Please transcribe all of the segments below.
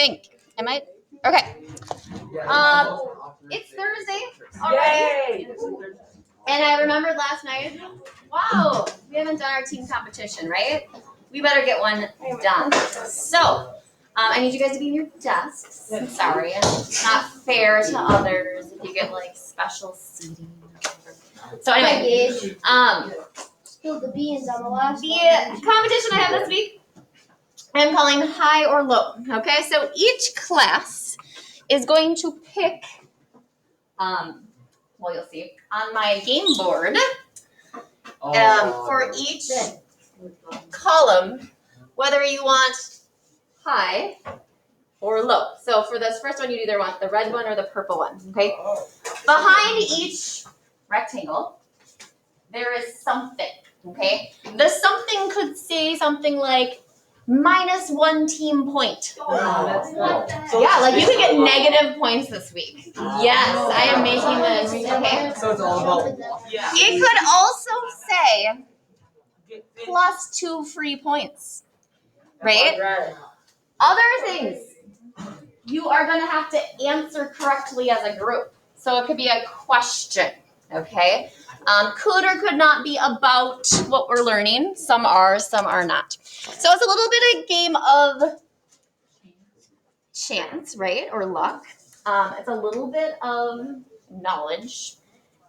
think. Am I? Okay. It's Thursday already. And I remembered last night, wow, we haven't done our team competition, right? We better get one done. So, I need you guys to be in your desks. I'm sorry. It's not fair to others if you get like special seating. So anyway, Spilled the beans on the last the competition I have this week, I'm calling high or low. Okay, so each class is going to pick, well, you'll see on my game board, for each column, whether you want high or low. So for this first one, you either want the red one or the purple one, okay? Behind each rectangle, there is something, okay? The something could say something like -1 team point. Yeah, like you could get negative points this week. Yes, I am making this, okay? So it's all about, It could also say +2 free points, right? Other things you are going to have to answer correctly as a group. So it could be a question, okay? Could or could not be about what we're learning. Some are not. So it's a little bit of a game of chance, right? Or luck. It's a little bit of knowledge.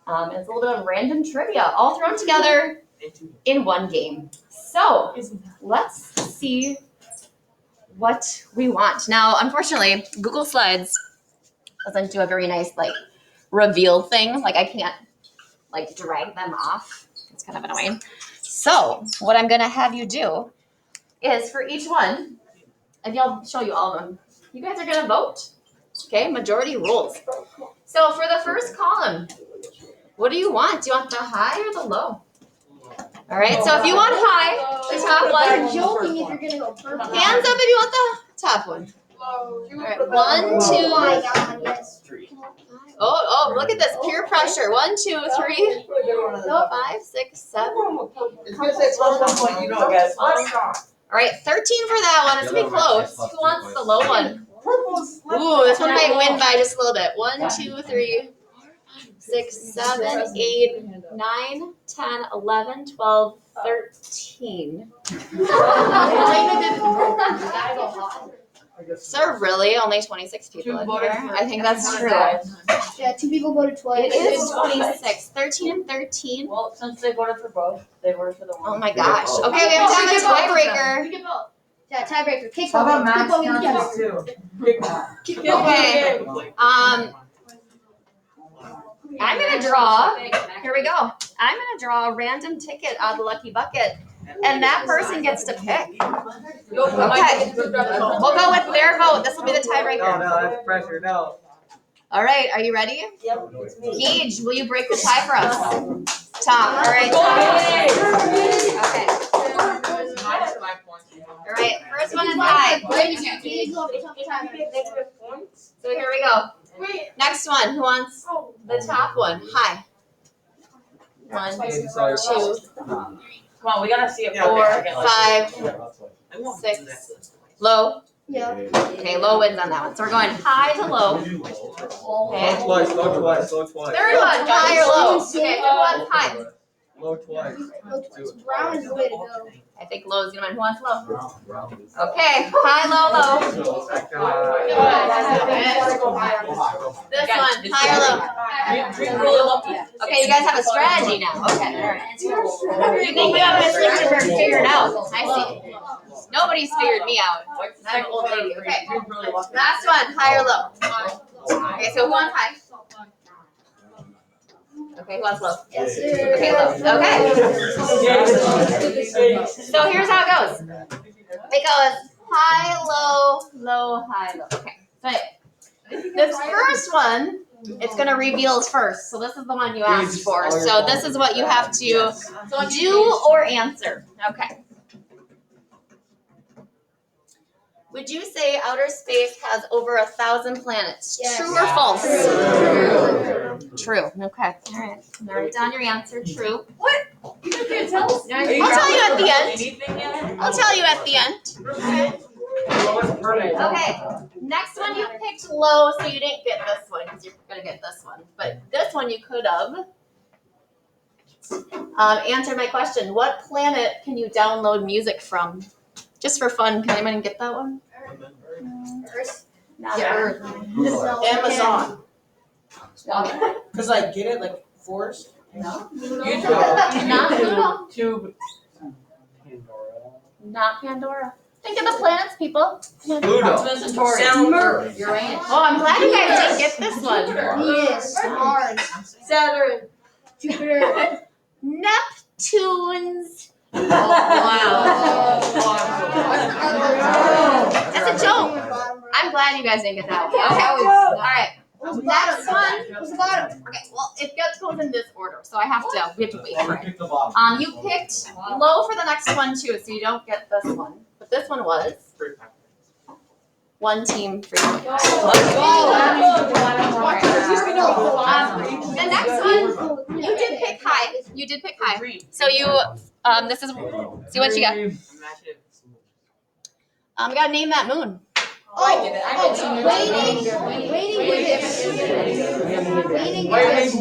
It's a little bit of random trivia all thrown together in one game. So let's see what we want. Now, unfortunately, Google Slides doesn't do a very nice like reveal thing. Like I can't like drag them off. It's kind of annoying. So what I'm gonna have you do is for each one, and I'll show you all of them, you guys are gonna vote. Okay, majority rules. So for the first column, what do you want? Do you want the high or the low? All right, so if you want high, the top one. You're joking if you're gonna go purple. Hands up if you want the top one. All right, 1, 2. Oh my God, yes. Oh, look at this peer pressure. 1, 2, 3, 4, 5, 6, 7. it's gonna say +1 point, you know, guys. All right, 13 for that one. It's gonna be close. Who wants the low one? Ooh, this one might win by just a little bit. 1, 2, 3, 6, 7, 8, 9, 10, 11, 12, 13. So really, only 26 people in here? I think that's true. Yeah, 2 people voted twice. It is 26. 13 and 13. Well, since they voted for both, they voted for the one. Oh my gosh. Okay, we have to have a tiebreaker. Yeah, tiebreaker. Kick How about one. max Kick one with the counts too? Okay. I'm gonna draw. Here we go. I'm gonna draw a random ticket out of the lucky bucket, and that person gets to pick. Okay. We'll go with their vote. This will be the tiebreaker. No, that's pressure, no. All right. Are you ready? Yep, it's me. Gage, will you break the tie for us? Tom. All right. Tom. Okay. All right. First one is high. So here we go. Next one. Who wants the top one? High. 1, 2, Come on, we gotta see it. 4, 5, 6. Low. Yeah. Okay, low wins on that one. So we're going high to low. Okay. Low twice. Third one, high or low? Okay, who wants high? Low twice. Brown is the way to go. I think low is gonna win. Who wants low? Okay, high, low, low. This one, high or low? Okay, you guys have a strategy now. Okay, all right. You think you have Miss Lichtenberg figured out? I see. Nobody's figured me out. I'm an old lady. Okay. Last one, high or low? Okay, so who wants high? Okay, who wants low? Yes, sir. Okay, low. Okay. So here's how it goes. It goes high, low, low, high, low. Okay. So this first one, it's going to reveal first. So this is the one you asked for. So this is what you have to do or answer. Okay. Would you say outer space has over 1,000 planets? Yes. True or false? True. Okay. All right. Write down your answer. True. What? You can't tell us? I'll tell you at the end. I'll tell you at the end. Okay. picked low, so you didn't get this one because you're gonna get this one. But this one you could have. Answer my question. What planet can you download music from? Just for fun. Can anyone get that one? Earth. Not Yeah. Earth. Amazon. No. Cause like get it like forest. No. YouTube. Not Pluto. Tube. Not Pandora. Think of the planets, people. Pluto. Centauri. Sound. Uranus. Oh, I'm glad you guys didn't get this one. Venus. Mars. Saturn. Jupiter. Neptune's. Wow. That's a joke. I'm glad you guys didn't get that one. Okay. All right. Next one. What's the bottom? Okay. Well, it goes in this order, so we have to wait for it. Pick the bottom. You picked low for the next one too, so you don't get this one. But this one was one team for you. The next one, you did pick high. You did pick high. So you, this is, see what you got. We gotta name that moon. Waiting Waiting gibbous. gibbous. Gibbous, is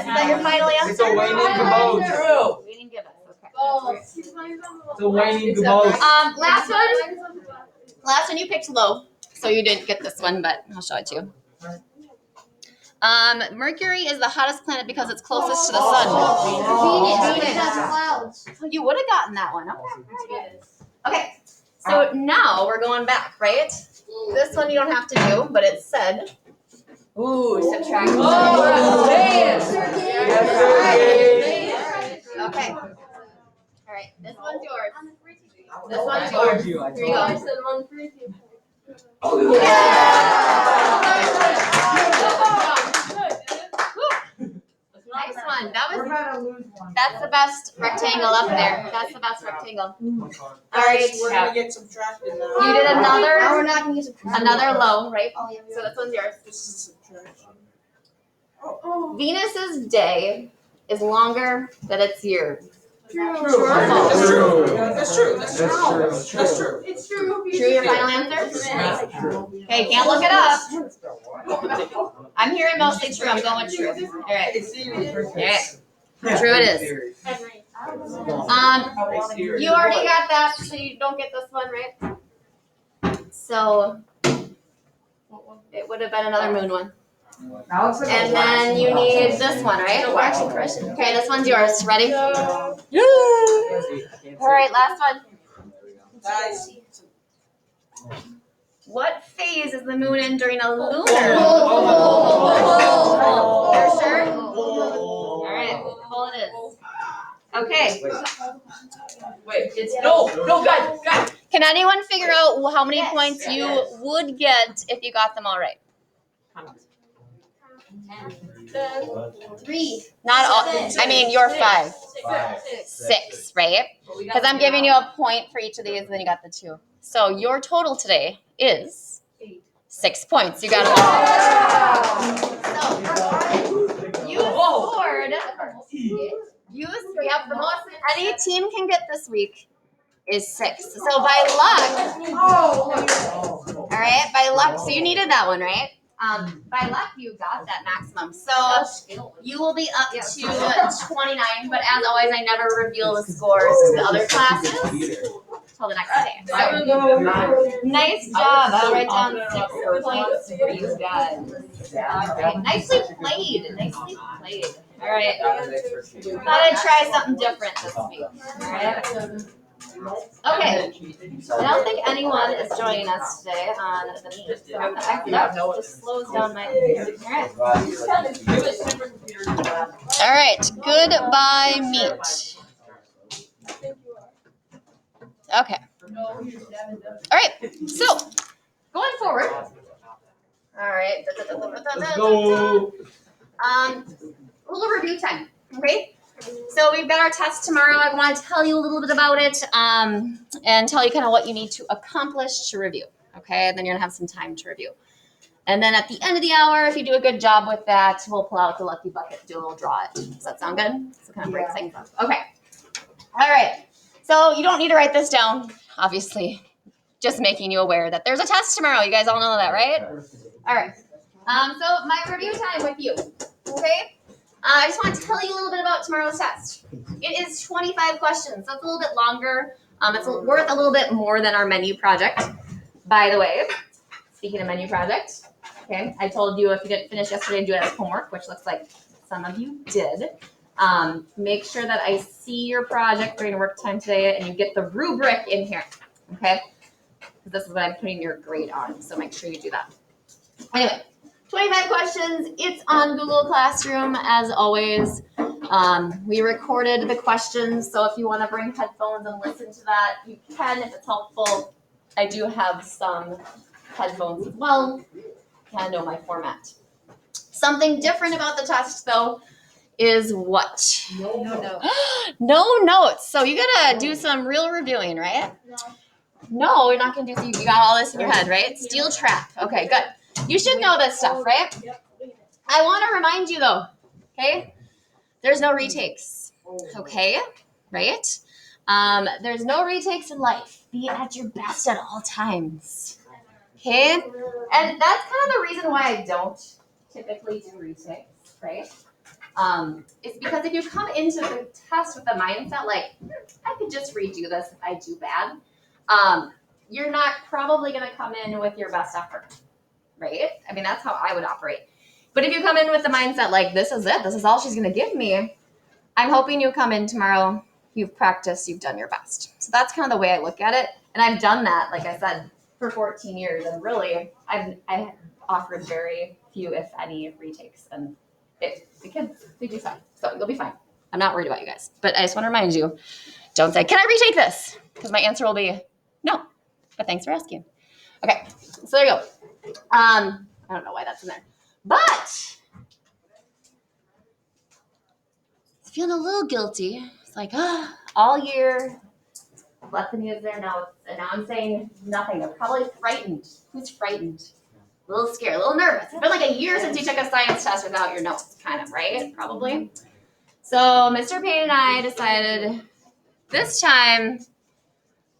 that your final answer? It's a waning gibbous. True. Waiting gibbous, okay. It's a waning gibbous. Last one you picked low, so you didn't get this one, but I'll show it to you. Mercury is the hottest planet because it's closest to the sun. Venus has clouds. So you would have gotten that one. Okay, so now we're going back, right? This one you don't have to do, but it said. Ooh, subtract. Okay. All right, this one's yours. This one's yours. Here you go. Nice one. That's the best rectangle up there. That's the best rectangle. All right. We're gonna get subtracted now. You did Now we're another not gonna get some. low, right? Oh, yeah, we So are. this one's yours. This is subtraction. Venus's day is longer than its year. True. That's true. That's true. That's true. That's true. It's true. True, your final answer? Okay, can't look it up. I'm hearing mostly true. I'm going with true. All right. True it is. You already got that, so you don't get this one, right? So it would have been another moon one. And then you need this one, right? Okay, this one's yours. Ready? All right, last one. Guys. What phase is the moon in during a lunar? Oh. You're sure? All right, full it is. Okay. Wait, it's no, guys. Can anyone figure out how many points you would get if you got them all right? 3. Not all. I mean, you're 5. 6, right? Because I'm giving you a point for each of these, and then you got the 2. So your total today is 6 points. You got them all. So you scored. Yep, the most any team can get this week is 6. So by luck, all right, by luck. So you needed that one, right? By luck, you got that maximum. So you will be up to 29. But as always, I never reveal the scores to the other classes till the next day. So nice job. I'll write down 6 points for you guys. All right, nicely played. Nicely played. All right. Thought I'd try something different this week. All right. Okay. I don't think anyone is joining us today on the meet. So I'm gonna exit out. Just slows down my All right. Goodbye, meet. Okay. All right. So going forward. All right. Let's go. A little review time. Okay. So we've got our test tomorrow. I want to tell you a little bit about it and tell you kind of what you need to accomplish to review. Okay, and then you're gonna have some time to review. And then at the end of the hour, if you do a good job with that, we'll pull out the lucky bucket, do a little draw it. Does that sound good? So kind of break things up. Okay. All right. So you don't need to write this down, obviously. just making you aware that there's a test tomorrow. You guys all know that, right? All right. So my review time with you, okay? I just want to tell you a little bit about tomorrow's test. It is 25 questions, so it's a little bit longer. It's worth a little bit more than our menu project. By the way, speaking of menu project, okay, I told you if you didn't finish yesterday, do it as homework, which looks like some of you did. Make sure that I see your project during work time today and you get the rubric in here, okay? This is what I'm putting your grade on, so make sure you do that. Anyway, 25 questions. It's on Google Classroom, as always. We recorded the questions, so if you want to bring headphones and listen to that, you can if it's helpful. I do have some headphones as well. I know my format. Something different about the test, though, is what? No notes. So you gotta do some real reviewing, right? No, you're not gonna do. You got all this in your head, right? Steel trap. Okay, good. You should know this stuff, right? I want to remind you, though. Okay, there's no retakes. Okay, right? There's no retakes in life. Be at your best at all times. Okay, and that's kind of the reason why I don't typically do retakes, right? It's because if you come into the test with the mindset like, I could just redo this if I do bad, you're not probably going to come in with your best effort, right? I mean, that's how I would operate. But if you come in with the mindset like, this is it, this is all she's going to give me, I'm hoping you come in tomorrow, you've practiced, you've done your best. So that's kind of the way I look at it. And I've done that, like I said, for 14 years. And really, I offered very few, if any, retakes. And the kids, they do fine. So you'll be fine. I'm not worried about you guys. But I just want to remind you, don't say, can I retake this? Because my answer will be no. But thanks for asking. Okay, so there you go. I don't know why that's in there. But feeling a little guilty. It's like, all year, left the news there now, and now I'm saying nothing. They're probably frightened. Who's frightened? A little scared, a little nervous. It's been like a year since you took a science test without your notes, kind of, right? Probably. So Mr. Payne and I decided this time,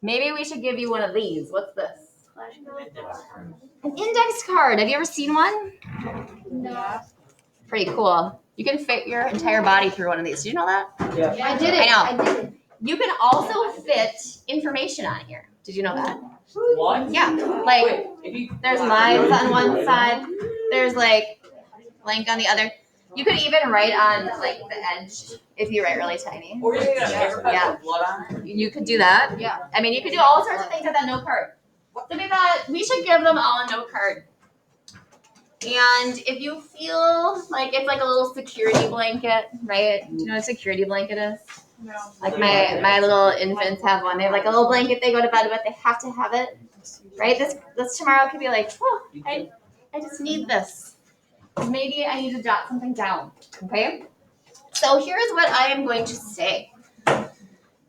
maybe we should give you one of these. What's this? An index card. Have you ever seen one? No. Pretty cool. You can fit your entire body through one of these. Did you know that? Yeah. I did it. I know. I did it. You can also fit information on here. Did you know that? What? Yeah. Like, Wait, if you, there's lines on one side. There's like blank on the other. You could even write on like the edge if you write really tiny. or you're gonna paper cut Yeah. with blood on it? You could do that. Yeah. I mean, you could do all sorts of things with that note card. So we thought we should give them all a note card. And if you feel like it's like a little security blanket, right? Do you know what a security blanket is? No. Like my little infants have one. They have like a little blanket they go to bed with. They have to have it, right? This tomorrow could be like, oh, I just need this. Maybe I need to jot something down, okay? So here's what I am going to say. I'm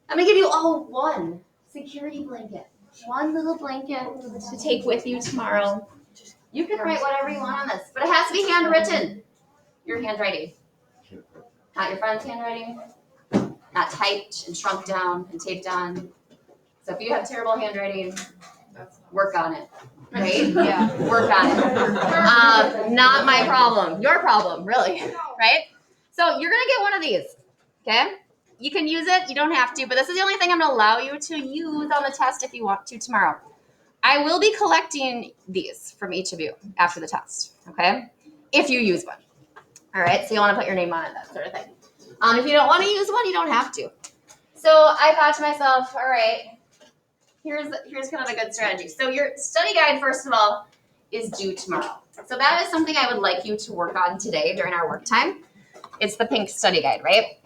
gonna give you all one security blanket. One little blanket to take with you tomorrow. You can write whatever you want on this, but it has to be handwritten. Your handwriting. Not your friend's handwriting. Not typed and shrunk down and taped on. So if you have terrible handwriting, work on it. Right? Yeah. Work on it. Not my problem. Your problem, really. Right? So you're gonna get one of these. Okay? You can use it, you don't have to, but this is the only thing I'm gonna allow you to use on the test if you want to tomorrow. I will be collecting these from each of you after the test, okay? If you use one. All right, so you want to put your name on it, that sort of thing. If you don't want to use one, you don't have to. So I thought to myself, all right, here's kind of a good strategy. So your study guide, first of all, is due tomorrow. So that is something I would like you to work on today during our work time. It's the pink study guide, right?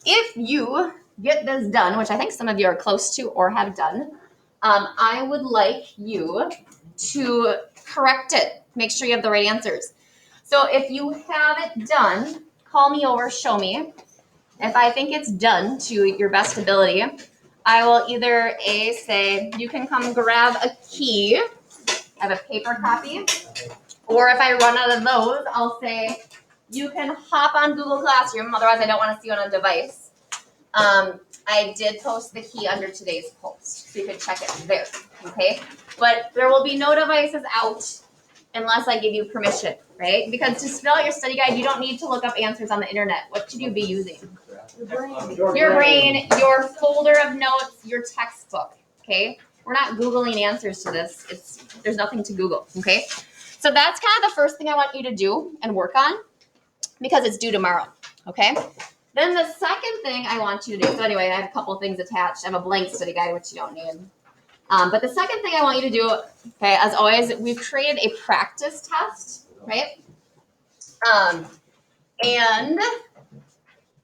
If you get this done, which I think some of you are close to or have done, I would like you to correct it. Make sure you have the right answers. So if you have it done, call me over, show me. If I think it's done to your best ability, I will either say, you can come grab a key. I have a paper copy. Or if I run out of those, I'll say, you can hop on Google Classroom. Otherwise, I don't want to see you on a device. I did post the key under today's post, so you could check it there, okay? But there will be no devices out unless I give you permission, right? Because to fill out your study guide, you don't need to look up answers on the internet. What should you be using? Your brain, your folder of notes, your textbook, okay? We're not Googling answers to this. There's nothing to Google, okay? So that's kind of the first thing I want you to do and work on because it's due tomorrow, okay? Then the second thing I want you to do, so anyway, I have a couple things attached. I have a blank study guide, which you don't need. But the second thing I want you to do, okay, as always, we've created a practice test, right? And,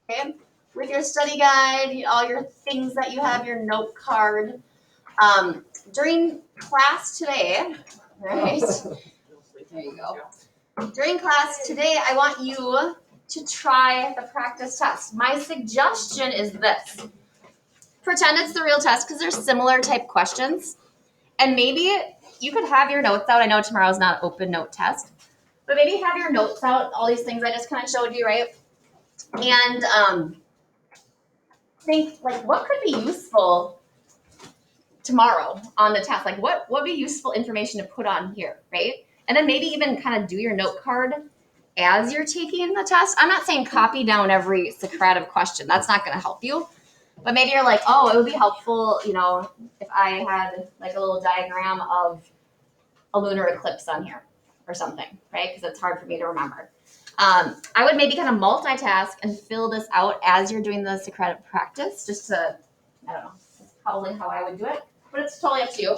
okay, with your study guide, all your things that you have, your note card, during class today, right? There you go. During class today, I want you to try the practice test. My suggestion is this. Pretend it's the real test because they're similar type questions. And maybe you could have your notes out. I know tomorrow's not an open note test, but maybe have your notes out, all these things I just kind of showed you, right? And think, like, what could be useful tomorrow on the test? Like, what would be useful information to put on here, right? And then maybe even kind of do your note card as you're taking the test. I'm not saying copy down every Socratic question. That's not going to help you. But maybe you're like, oh, it would be helpful, you know, if I had like a little diagram of a lunar eclipse on here or something, right? Because it's hard for me to remember. I would maybe kind of multitask and fill this out as you're doing the Socratic practice, just to, I don't know, that's probably how I would do it. But it's totally up to you.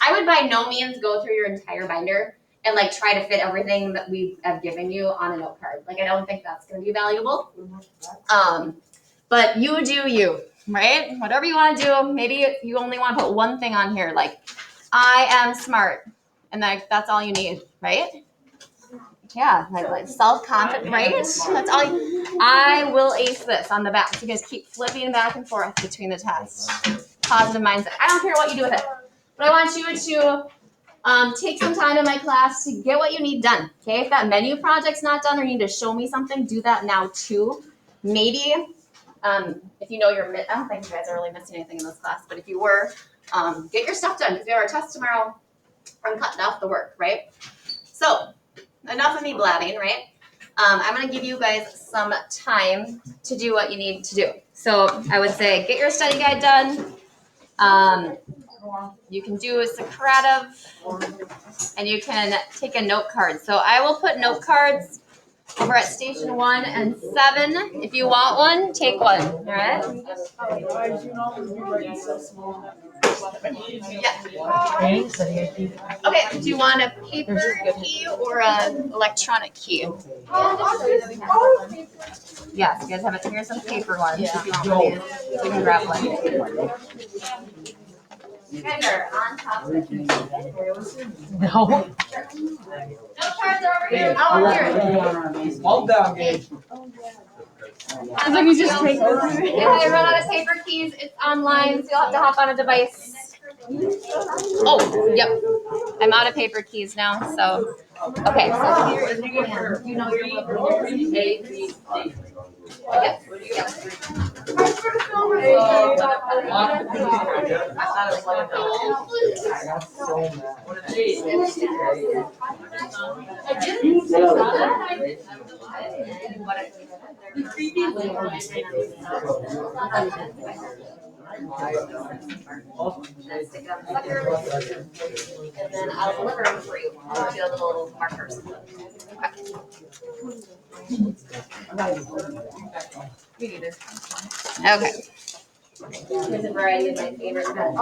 I would by no means go through your entire binder and like try to fit everything that we have given you on a note card. Like I don't think that's going to be valuable. But you do you, right? Whatever you want to do. Maybe you only want to put one thing on here, like I am smart, and that's all you need, right? Yeah, like self-confident, right? That's all. I will ace this on the back. So you guys keep flipping back and forth between the tests. Positive mindset. I don't care what you do with it, but I want you to take some time in my class to get what you need done. Okay, if that menu project's not done or you need to show me something, do that now too. Maybe if you know I don't think you guys are really missing anything in this class, but if you were, get your stuff done because we have our test tomorrow. I'm cutting off the work, right? So enough of me blabbing, right? I'm going to give you guys some time to do what you need to do. So I would say get your study guide done. You can do a Socrative, and you can take a note card. So I will put note cards over at station 1 and 7. If you want one, take one. All right? Yeah. Okay. Do you want a paper key or an electronic key? Yes, you guys have it. Here's some paper ones. If you want one of these, you can grab one. You guys are on top of it. No. No cards are over here. Oh, here. Hold down, Gage. It's like you just take over. If I run out of paper keys, it's online, so you'll have to hop on a device. Oh, yep. I'm out of paper keys now, so. Okay, so here is your hand. You know your A, B, C. Yep. And then I'll deliver them for you. I'll do a little markers. Okay. Here's a variety of my favorite pens.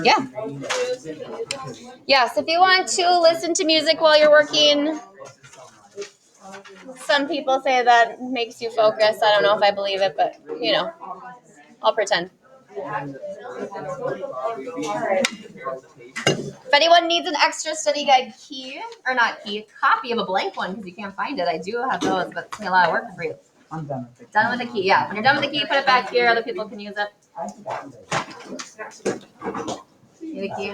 Yeah. Yes, if you want to listen to music while you're working, some people say that makes you focus. I don't know if I believe it, but you know, I'll pretend. If anyone needs an extra study guide key, or not key, copy of a blank one because you can't find it, I do have those, but it's a lot of work for you. I'm done with it. Done with the key, yeah. When you're done with the key, put it back here. Other people can use it. Need a key?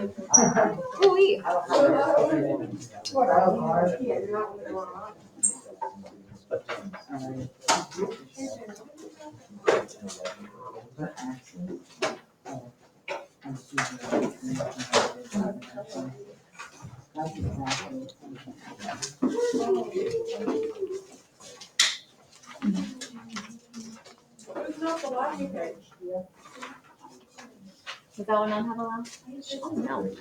Ooh-wee. Alright. But actually, oh, I'm choosing that's exactly. It's not the lobby page. Does that one not have a last page? Oh, no.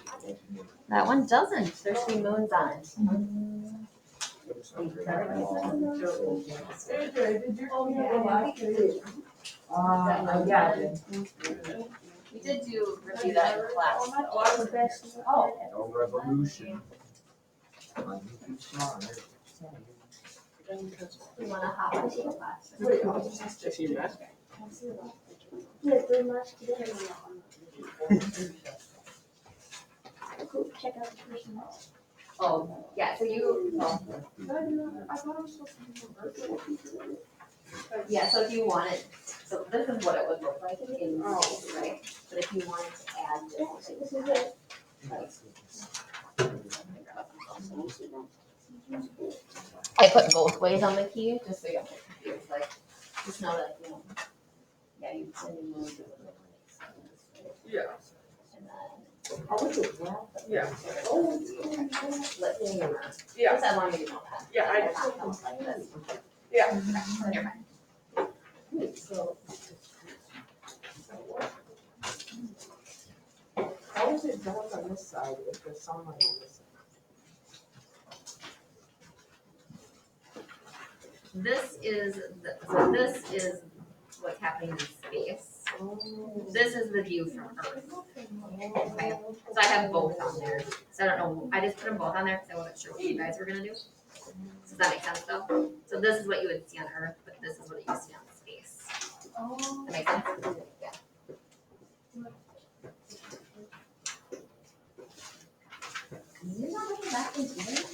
That one doesn't. There's 3 moons on it. AJ, did you open the lobby page? Yeah, I did. We did review that in class. Oh. No revolution. We want to hop into the class. Wait, I'll just ask if you read. Yeah, very much together. Go check out the person. Oh, yeah, so you, I thought it was supposed to be virtual. yeah, so if you wanted, so this is what it would look like in Oh. space, right? But if you wanted to add this, This is it. I put both ways on the key, just so you don't get confused, like, just know that, you know, yeah, you move it. Yeah. And then Yeah. flip the camera. Yeah. Just as long as you know that. Yeah, I- They're not gonna look like this. Yeah. Okay, you're fine. How is it dark on this side if there's sunlight on this side? So this is what's happening in space. This is the view from Earth. Okay, so I have both on there. So I don't know, I just put them both on there because I wasn't sure what you guys were gonna do. Does that make sense though? So this is what you would see on Earth, but this is what you see on space. That makes sense? Yeah. You're not looking back into it.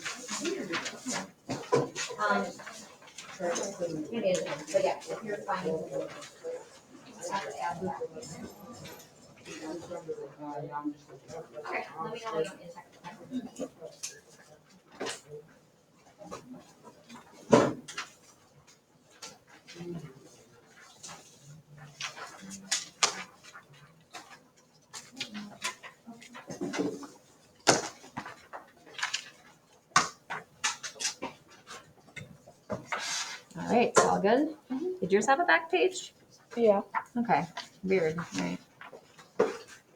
It is, but yeah, if you're finding. Okay, let me know when you want me to check. All right, it's all good. Did yours have a back page? Yeah. Okay, weird. All right.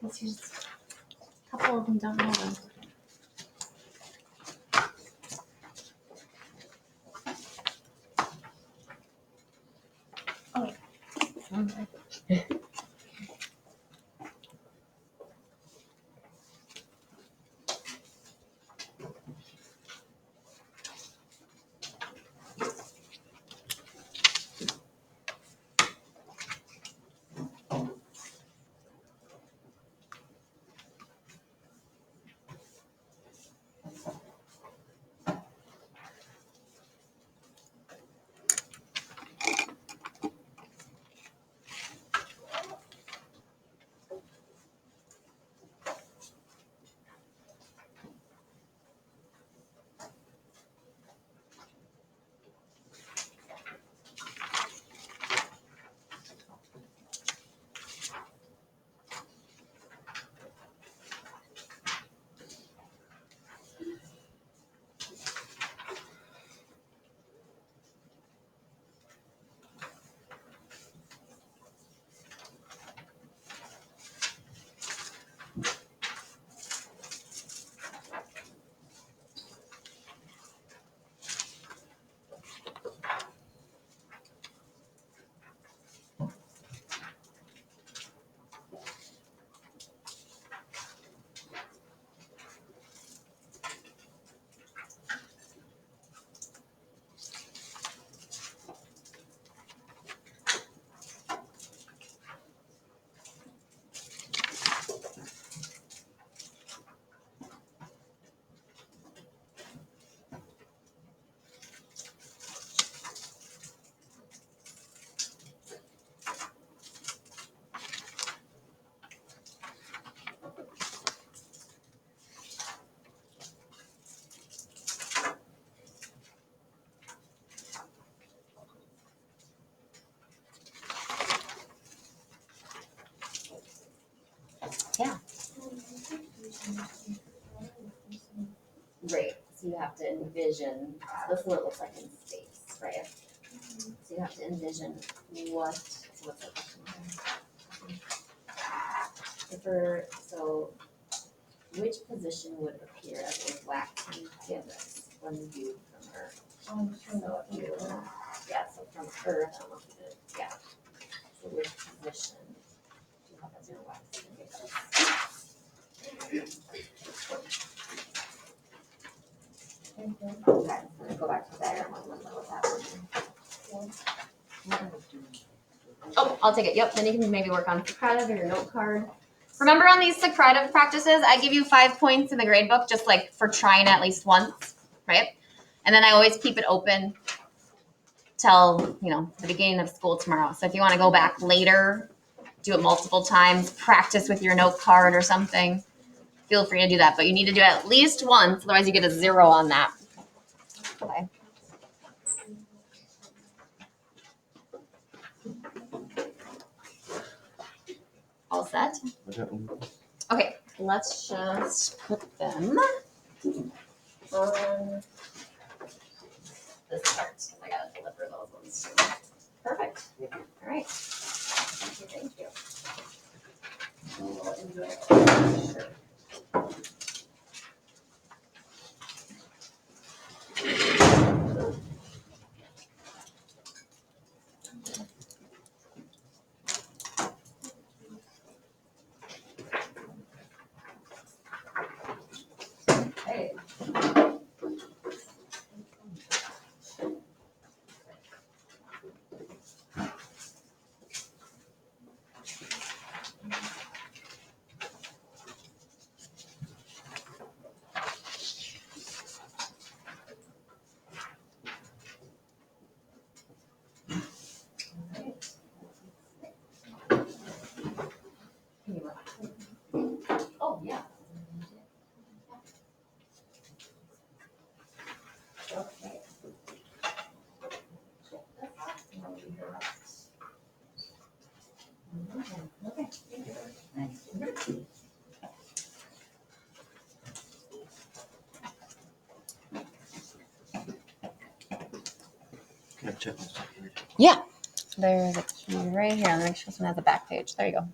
Let's just a couple of them don't have them. Yeah. Right. So you have to envision. So this is what it looks like in space, right? So you have to envision what's the question here? Which position would appear as a waxing gibbous when viewed from Earth? So if you, so from Earth, I don't know if you did, So which position do you have as your waxing gibbous? Okay, so go back to there. Oh, I'll take it. Yep. Then you can maybe work on Socrative or your note card. Remember on these Socrative practices, I give you 5 points in the grade book just like for trying at least once, right? And then I always keep it open till, the beginning of school tomorrow. So if you want to go back later, do it multiple times, practice with your note card or something, feel free to do that. But you need to do it at least once, otherwise you get a 0 on that. Okay. All set? Okay, let's just put them on this part. I gotta deliver those ones too. Perfect. All right. Thank you. We'll enjoy it. Sure. Hey. Oh, yeah. Okay. Okay. Thanks. Yeah. There's a key right here. I'll make sure this one has a back page. There you go.